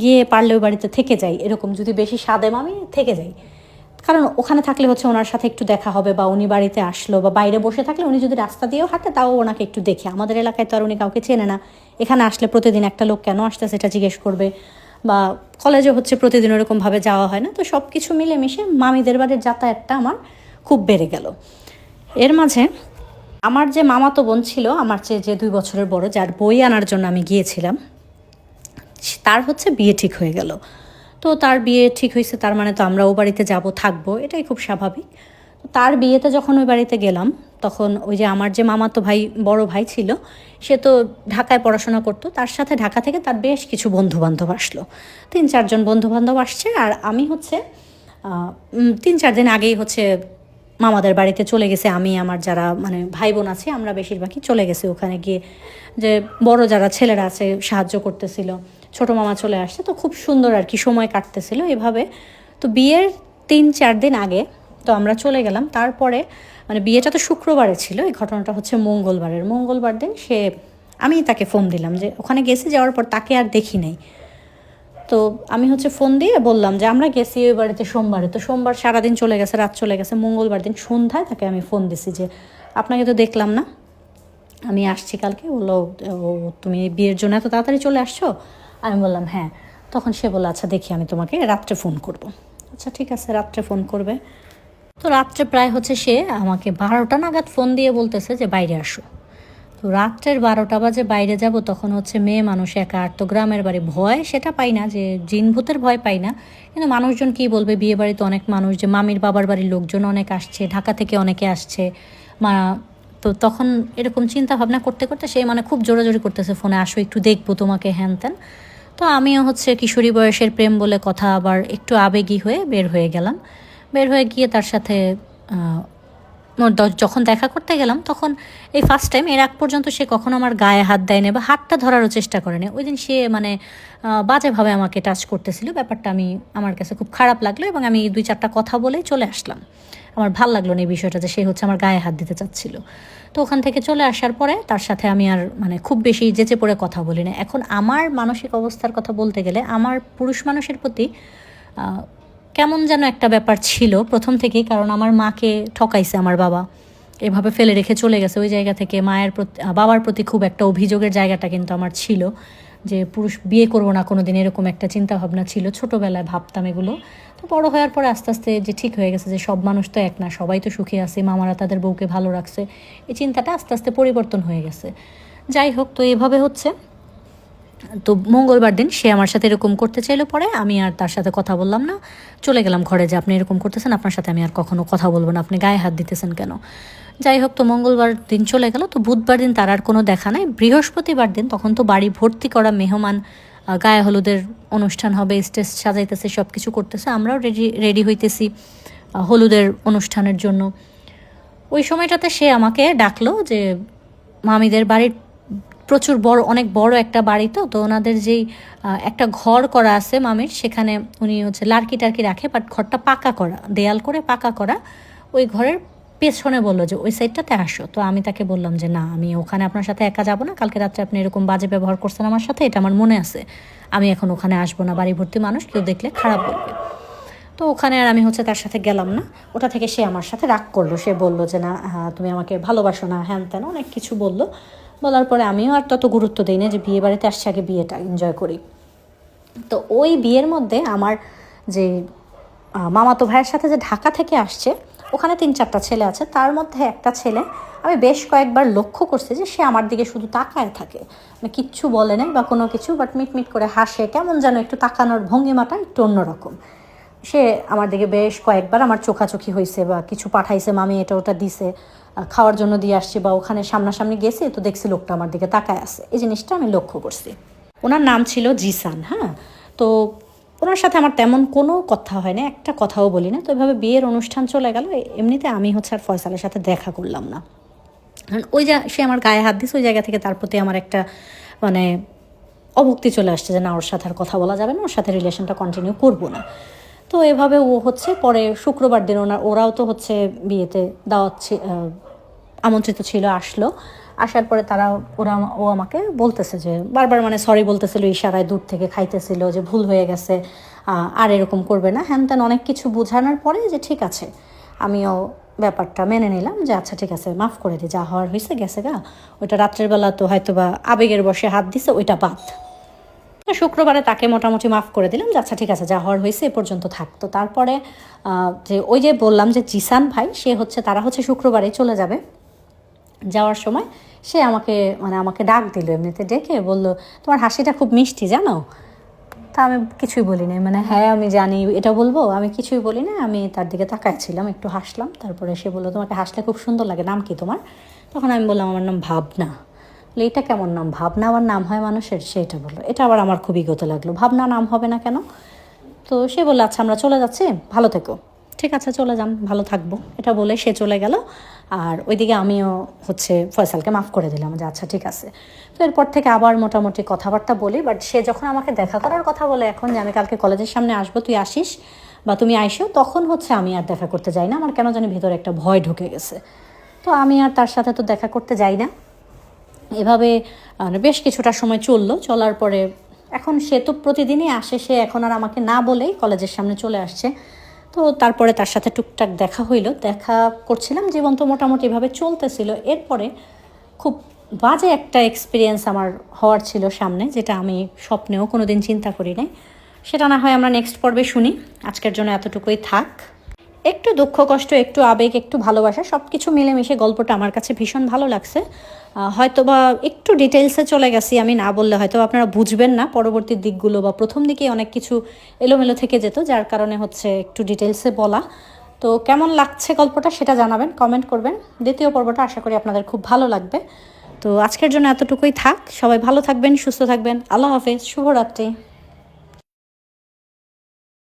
গিয়ে পারলে ওই বাড়িতে থেকে যাই, এরকম যদি বেশি সাদেম আমি থেকে যাই, কারণ ওখানে থাকলে হচ্ছে ওনার সাথে একটু দেখা হবে, বা উনি বাড়িতে আসলো, বা বাইরে বসে থাকলে উনি যদি রাস্তা দিয়েও হাঁটে তাও ওনাকে একটু দেখে। আমাদের এলাকায় তো আর উনি কাউকে চেনে না, এখানে আসলে প্রতিদিন একটা লোক কেন আসতে সেটা জিজ্ঞেস করবে, বা কলেজে হচ্ছে প্রতিদিন ওরকমভাবে যাওয়া হয় না। তো সব কিছু মিলেমিশে মামিদের বাড়ির যাতায়াতটা আমার খুব বেড়ে গেল। এর মাঝে আমার যে মামাতো বোন ছিল, আমার চেয়ে যে 2 বছরের বড়, যার বই আনার জন্য আমি গিয়েছিলাম, তার হচ্ছে বিয়ে ঠিক হয়ে গেল। তো তার বিয়ে ঠিক হয়েছে, তার মানে তো আমরা ও বাড়িতে যাব, থাকবো, এটাই খুব স্বাভাবিক। তো তার বিয়েতে যখন ওই বাড়িতে গেলাম, তখন ওই যে আমার যে মামাতো ভাই, বড় ভাই ছিল, সে তো ঢাকায় পড়াশোনা করতো, তার সাথে ঢাকা থেকে তার বেশ কিছু বন্ধুবান্ধব আসলো, 3-4 জন বন্ধুবান্ধব আসছে। আর আমি হচ্ছে 3-4 দিন আগেই হচ্ছে মামাদের বাড়িতে চলে গেছে, আমি আমার যারা মানে ভাই বোন আছে আমরা বেশিরভাগই চলে গেছি ওখানে গিয়ে, যে বড় যারা ছেলেরা আছে সাহায্য করতেছিল, ছোটো মামা চলে আসছে, তো খুব সুন্দর আর কি সময় কাটতেছিল এভাবে। তো বিয়ের 3-4 দিন আগে তো আমরা চলে গেলাম। তারপরে মানে বিয়েটা তো শুক্রবারে ছিল, এই ঘটনাটা হচ্ছে মঙ্গলবার দিন আমি তাকে ফোন দিলাম, যে ওখানে গেছি, যাওয়ার পর তাকে আর দেখি নাই। তো আমি হচ্ছে ফোন দিয়ে বললাম যে আমরা গেছি ওই বাড়িতে সোমবারে, তো সোমবার সারাদিন চলে গেছে, রাত চলে গেছে, মঙ্গলবার দিন সন্ধ্যায় তাকে আমি ফোন দিছি যে আপনাকে তো দেখলাম না, আমি আসছি কালকে। বললো তুমি বিয়ের জন্য এত তাড়াতাড়ি চলে আসছো? আমি বললাম হ্যাঁ। তখন সে বললো আচ্ছা দেখি, আমি তোমাকে রাত্রে ফোন করব। আচ্ছা ঠিক আছে, রাত্রে ফোন করবে। তো রাত্রে প্রায় হচ্ছে সে আমাকে 12টা নাগাদ ফোন দিয়ে বলতেছে যে বাইরে আসো। তো রাত্রের 12টা বাজে বাইরে যাব, তখন হচ্ছে মেয়ে মানুষ একা, আর তো গ্রামের বাড়ি, ভয় সেটা পাই না, যে জিন ভূতের ভয় পাই না, কিন্তু মানুষজন কী বলবে, বিয়ে বাড়িতে অনেক মানুষ, যে মামির বাবার বাড়ির লোকজন অনেক আসছে, ঢাকা থেকে অনেকে আসছে মা। তো তখন এরকম চিন্তা ভাবনা করতে করতে সে মানে খুব জোরাজোরি করতেছে ফোনে, আসো একটু দেখবো তোমাকে, হ্যান ত্যান। তো আমিও হচ্ছে কিশোরী বয়সের প্রেম বলে কথা, আবার একটু আবেগী হয়ে বের হয়ে গেলাম। বের হয়ে গিয়ে তার সাথে যখন দেখা করতে গেলাম, তখন এই ফার্স্ট টাইম, এর আগ পর্যন্ত সে কখনো আমার গায়ে হাত দেয়নি বা হাতটা ধরারও চেষ্টা করেনি। ওই দিন সে মানে বাজেভাবে আমাকে টাচ করতেছিল, ব্যাপারটা আমার কাছে খুব খারাপ লাগলো, এবং আমি 2-4টা কথা বলেই চলে আসলাম। আমার ভাল লাগলো না এই বিষয়টা, যে সে হচ্ছে আমার গায়ে হাত দিতে চাচ্ছিল। তো ওখান থেকে চলে আসার পরে তার সাথে আমি আর মানে খুব বেশি যেচে পড়ে কথা বলি না। এখন আমার মানসিক অবস্থার কথা বলতে গেলে, আমার পুরুষ মানুষের প্রতি কেমন যেন একটা ব্যাপার ছিল প্রথম থেকেই, কারণ আমার মাকে ঠকাইছে আমার বাবা, এভাবে ফেলে রেখে চলে গেছে। ওই জায়গা থেকে বাবার প্রতি খুব একটা অভিযোগের জায়গাটা কিন্তু আমার ছিল, যে পুরুষ বিয়ে করবো না কোনো দিন, এরকম একটা চিন্তাভাবনা ছিল, ছোটোবেলায় ভাবতাম এগুলো। তো বড় হওয়ার পরে আস্তে আস্তে যে ঠিক হয়ে গেছে, যে সব মানুষ তো এক না, সবাই তো সুখী আছে, মামারা তাদের বউকে ভালো রাখছে, এই চিন্তাটা আস্তে আস্তে পরিবর্তন হয়ে গেছে। যাই হোক, তো এভাবে হচ্ছে। তো মঙ্গলবার দিন সে আমার সাথে এরকম করতে চাইলো, পরে আমি আর তার সাথে কথা বললাম না, চলে গেলাম ঘরে, যে আপনি এরকম করতেছেন, আপনার সাথে আমি আর কখনো কথা বলবো না, আপনি গায়ে হাত দিতেছেন কেন। যাই হোক, তো মঙ্গলবার দিন চলে গেল। তো বুধবার দিন তার আর কোনো দেখা নাই। বৃহস্পতিবার দিন তখন তো বাড়ি ভর্তি করা মেহমান, গায়ে হলুদের অনুষ্ঠান হবে, স্টেজ সাজাইতেছে, সব কিছু করতেছে, আমরাও রেডি হইতেছি হলুদের অনুষ্ঠানের জন্য। ওই সময়টাতে সে আমাকে ডাকলো, যে মামিদের বাড়ির প্রচুর বড়, অনেক বড় একটা বাড়ি, তো ওনাদের যেই একটা ঘর করা আছে মামির, সেখানে উনি হচ্ছে লার্কি টার্কি রাখে, বাট ঘরটা পাকা করা, দেয়াল করে পাকা করা। ওই ঘরের পেছনে বললো যে ওই সাইডটাতে আসো। তো আমি তাকে বললাম যে না, আমি ওখানে আপনার সাথে একা যাবো না, কালকে রাত্রে আপনি এরকম বাজে ব্যবহার করছেন আমার সাথে, এটা আমার মনে আছে, আমি এখন ওখানে আসবো না, বাড়ি ভর্তি মানুষ, কেউ দেখলে খারাপ বলবে। তো ওখানে আর আমি হচ্ছে তার সাথে গেলাম না। ওটা থেকে সে আমার সাথে রাগ করলো, সে বললো যে না, তুমি আমাকে ভালোবাসো না, হ্যান ত্যান অনেক কিছু বললো। বলার পরে আমিও আর তত গুরুত্ব দিই না, যে বিয়ে বাড়িতে আসছে, আগে বিয়েটা এনজয় করি। তো ওই বিয়ের মধ্যে আমার যে মামাতো ভাইয়ের সাথে যে ঢাকা থেকে আসছে, ওখানে 3-4টা ছেলে আছে, তার মধ্যে একটা ছেলে আমি বেশ কয়েকবার লক্ষ্য করছি যে সে আমার দিকে শুধু তাকায় থাকে, মানে কিচ্ছু বলে নাই বা কোনো কিছু, বাট মিটমিট করে হাসে, কেমন যেন একটু তাকানোর ভঙ্গিমাটা একটু অন্যরকম। সে আমার দিকে বেশ কয়েকবার আমার চোখাচোখি হয়েছে, বা কিছু পাঠাইছে, মামি এটা ওটা দিছে, খাওয়ার জন্য দিয়ে আসছি, বা ওখানে সামনাসামনি গেছি, তো দেখছি লোকটা আমার দিকে তাকায় আছে, এই জিনিসটা আমি লক্ষ্য করছি। ওনার নাম ছিল জিসান। হ্যাঁ, তো ওনার সাথে আমার তেমন কোনো কথা হয় না, একটা কথাও বলি না। তো এভাবে বিয়ের অনুষ্ঠান চলে গেল। এমনিতে আমি হচ্ছে আর ফয়সালের সাথে দেখা করলাম না, কারণ সে আমার গায়ে হাত দিচ্ছে, ওই জায়গা থেকে তার প্রতি আমার একটা মানে অভক্তি চলে আসছে, যে না, ওর সাথে আর কথা বলা যাবে না, ওর সাথে রিলেশনটা কন্টিনিউ করবো না। তো এভাবে ও হচ্ছে পরে শুক্রবার দিন ওরাও তো হচ্ছে বিয়েতে দাওয়াত আমন্ত্রিত ছিল, আসলো। আসার পরে ও আমাকে বলতেছে, যে বারবার মানে সরি বলতেছিল, ইশারায় দূর থেকে খাইতেছিল, যে ভুল হয়ে গেছে, আর এরকম করবে না, হ্যান ত্যান অনেক কিছু বোঝানোর পরে যে ঠিক আছে, আমিও ব্যাপারটা মেনে নিলাম, যে আচ্ছা ঠিক আছে, মাফ করে দিই, যা হওয়ার হয়েছে গেছে গা। ওইটা রাত্রের বেলা তো হয়তো বা আবেগের বসে হাত দিছে, ওইটা বাদ। শুক্রবারে তাকে মোটামুটি মাফ করে দিলাম, যে আচ্ছা ঠিক আছে, যা হওয়ার হয়েছে এ পর্যন্ত থাকতো। তারপরে যে ওই যে বললাম যে জিসান ভাই, তারা হচ্ছে শুক্রবারে চলে যাবে। যাওয়ার সময় সে আমাকে ডাক দিল, এমনিতে ডেকে বলল, তোমার হাসিটা খুব মিষ্টি জানো। তা আমি কিছুই বলি না, মানে হ্যাঁ আমি জানি এটা বলবো, আমি কিছুই বলি না, আমি তার দিকে তাকাচ্ছিলাম, একটু হাসলাম। তারপরে সে বললো, তোমাকে হাসলে খুব সুন্দর লাগে, নাম কি তোমার? তখন আমি বললাম, আমার নাম ভাবনা। এটা কেমন নাম, ভাবনা আবার নাম হয় মানুষের? সেটা বললো। এটা আবার আমার খুবই গত লাগলো, ভাবনা নাম হবে না কেন? তো সে বললো, আচ্ছা আমরা চলে যাচ্ছি, ভালো থেকো। ঠিক আছে, চলে যান, ভালো থাকবো, এটা বলে সে চলে গেল। আর ওইদিকে আমিও হচ্ছে ফয়সালকে মাফ করে দিলাম, যে আচ্ছা ঠিক আছে। তো এরপর থেকে আবার মোটামুটি কথাবার্তা বলি, বাট সে যখন আমাকে দেখা করার কথা বলে এখন, যে আমি কালকে কলেজের সামনে আসবো, তুই আসিস বা তুমি আইসো, তখন হচ্ছে আমি আর দেখা করতে যাই না। আমার কেন জানি ভিতরে একটা ভয় ঢুকে গেছে, তো আমি আর তার সাথে তো দেখা করতে যাই না। এভাবে বেশ কিছুটা সময় চলার পরে এখন সে তো প্রতিদিনই আসে, সে এখন আর আমাকে না বলেই কলেজের সামনে চলে আসছে। তো তারপরে তার সাথে টুকটাক দেখা হইলো, দেখা করছিলাম, জীবন তো মোটামুটিভাবে চলতেছিল। এরপরে খুব বাজে একটা এক্সপিরিয়েন্স আমার হওয়ার ছিল সামনে, যেটা আমি স্বপ্নেও কোনো দিন চিন্তা করি নাই। সেটা না হয় আমরা নেক্সট পর্বে শুনি। আজকের জন্য এতটুকুই থাক। একটু দুঃখ কষ্ট, একটু আবেগ, একটু ভালোবাসা, সব কিছু মিলেমিশে গল্পটা আমার কাছে ভীষণ ভালো লাগছে। হয়তোবা একটু ডিটেলসে চলে গেছি, আমি না বললে হয়তো আপনারা বুঝবেন না পরবর্তী দিকগুলো, বা প্রথম দিকে অনেক কিছু এলোমেলো থেকে যেত, যার কারণে হচ্ছে একটু ডিটেলসে বলা। তো কেমন লাগছে গল্পটা সেটা জানাবেন, কমেন্ট করবেন। দ্বিতীয় পর্বটা আশা করি আপনাদের খুব ভালো লাগবে। তো আজকের জন্য এতটুকুই থাক। সবাই ভালো থাকবেন, সুস্থ থাকবেন। আল্লাহ হাফেজ, শুভরাত্রি।